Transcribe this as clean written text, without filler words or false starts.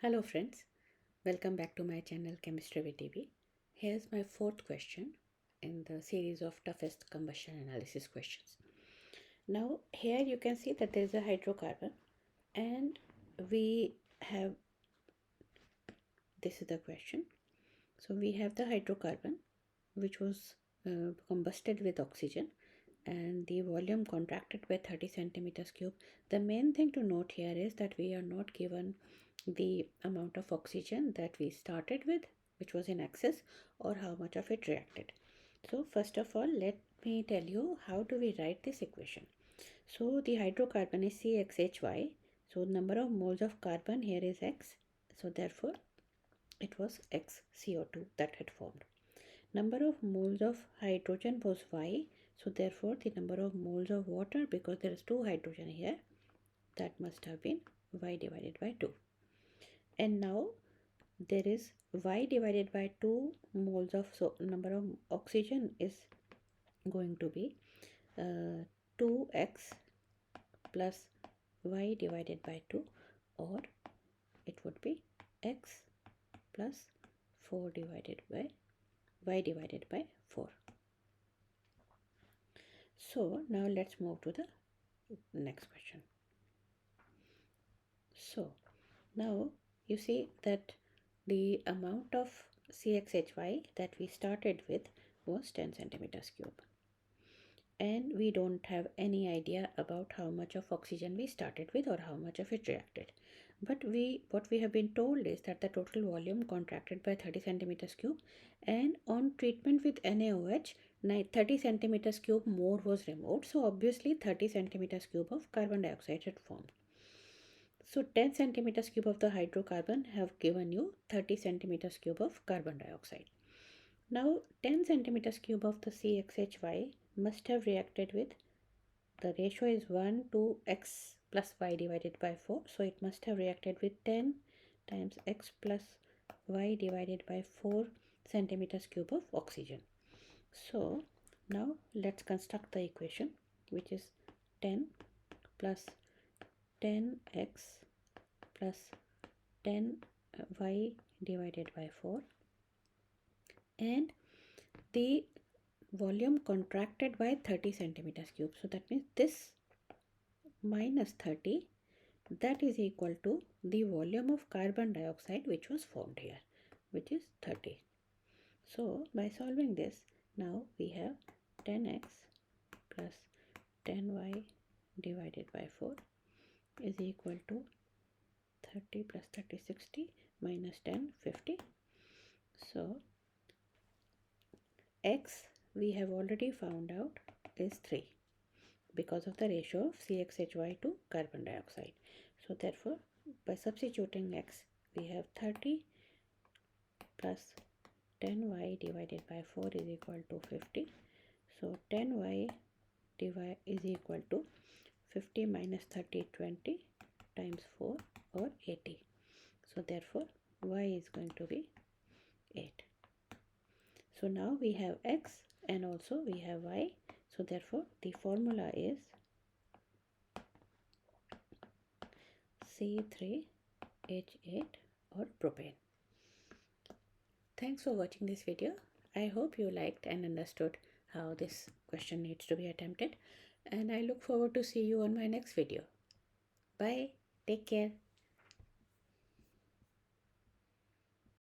Hello friends, welcome back to my channel Chemistry with DB. Here's my fourth question in the series of toughest combustion analysis questions. Now here you can see that there is a hydrocarbon and we have, this is the question. So we have the hydrocarbon which was combusted with oxygen and the volume contracted by 30 centimeters cube. The main thing to note here is that we are not given the amount of oxygen that we started with, which was in excess, or how much of it reacted. So first of all, let me tell you how do we write this equation. So the hydrocarbon is CXHY. So number of moles of carbon here is X. So therefore it was X CO2 that had formed. Number of moles of hydrogen was Y. So therefore the number of moles of water, because there is 2 hydrogen here, that must have been Y divided by 2. And now there is Y divided by 2 moles of, so number of oxygen is going to be 2x plus Y divided by 2, or it would be x plus 4 divided by Y divided by 4. So now let's move to the next question. So now you see that the amount of CXHY that we started with was 10 centimeters cube. And we don't have any idea about how much of oxygen we started with or how much of it reacted. But what we have been told is that the total volume contracted by 30 centimeters cube, and on treatment with NaOH, 30 centimeters cube more was removed. So obviously 30 centimeters cube of carbon dioxide had formed. So 10 centimeters cube of the hydrocarbon have given you 30 centimeters cube of carbon dioxide. Now 10 centimeters cube of the CXHY must have reacted with, the ratio is 1 to x plus y divided by 4. So it must have reacted with 10 times x plus y divided by 4 centimeters cube of oxygen. So now let's construct the equation, which is 10 plus 10x plus 10y divided by 4, and the volume contracted by 30 centimeters cube. So that means this minus 30, that is equal to the volume of carbon dioxide which was formed here, which is 30. So by solving this, now we have 10x plus 10y divided by 4 is equal to 30 plus 30 60 minus 10 50. So x we have already found out is 3 because of the ratio of CXHY to carbon dioxide. So therefore by substituting x, we have 30 plus 10y divided by 4 is equal to 50. So 10y is equal to 50 minus 30 20 times 4, or 80. So therefore y is going to be 8. So now we have x and also we have y. So therefore the formula is C3H8, or propane. Thanks for watching this video. I hope you liked and understood how this question needs to be attempted, and I look forward to see you on my next video. Bye. Take care.